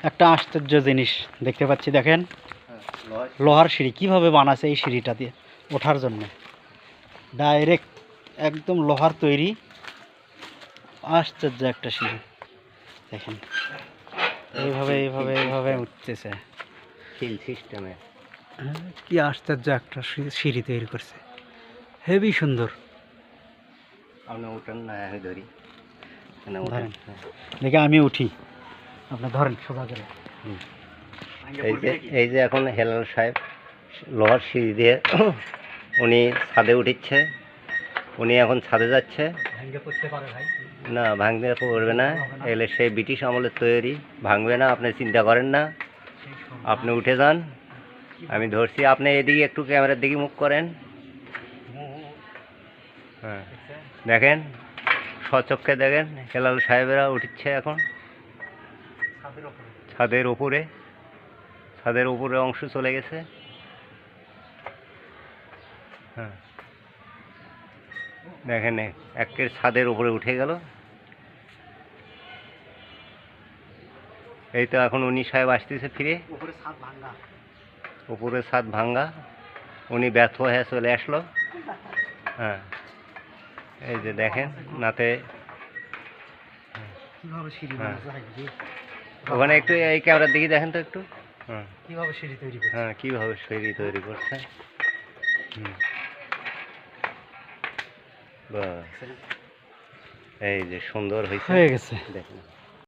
একটা আশ্চর্য জিনিস দেখতে পাচ্ছি, দেখেন লোহার সিঁড়ি কিভাবে বানাচ্ছে এই সিঁড়িটা দিয়ে ওঠার জন্য। ডাইরেক্ট একদম লোহার তৈরি, আশ্চর্য একটা সিঁড়ি দেখেন। এইভাবে এইভাবে এইভাবে উঠতেছে হিল সিস্টেমে। কি আশ্চর্য একটা সিঁড়ি তৈরি করছে, হেভি সুন্দর। আপনি উঠেন না, আমি ধরি। ধরেন দেখে আমি উঠি, আপনি ধরেন সোজা করে। এই যে এখন হেলাল সাহেব লোহার সিঁড়ি দিয়ে উনি ছাদে উঠিচ্ছে। উনি এখন ছাদে যাচ্ছে। না, ভাঙতে পড়বে না, এগুলো সেই ব্রিটিশ আমলের তৈরি, ভাঙবে না, আপনি চিন্তা করেন না। আপনি উঠে যান, আমি ধরছি। আপনি এদিকে একটু ক্যামেরার দিকে মুখ করেন। হ্যাঁ, দেখেন, সচক্ষে দেখেন হেলাল সাহেবেরা উঠছে এখন ছাদের উপরে। ছাদের উপরে অংশ চলে গেছে। হ্যাঁ, দেখেন একের ছাদের উপরে উঠে গেল। এই তো এখন উনি সাহেব আসতেছে ফিরে। উপরে ছাদ ভাঙ্গা, উনি ব্যর্থ হয়ে চলে আসলো। হ্যাঁ, এই যে দেখেন নাতে। ওখানে একটু এই ক্যামেরার দিকে দেখেন তো একটু। হ্যাঁ, কিভাবে সিঁড়ি তৈরি করছে। হ্যাঁ, কীভাবে সিঁড়ি তৈরি করছে। বাহ, এই যে সুন্দর হয়ে গেছে দেখেন।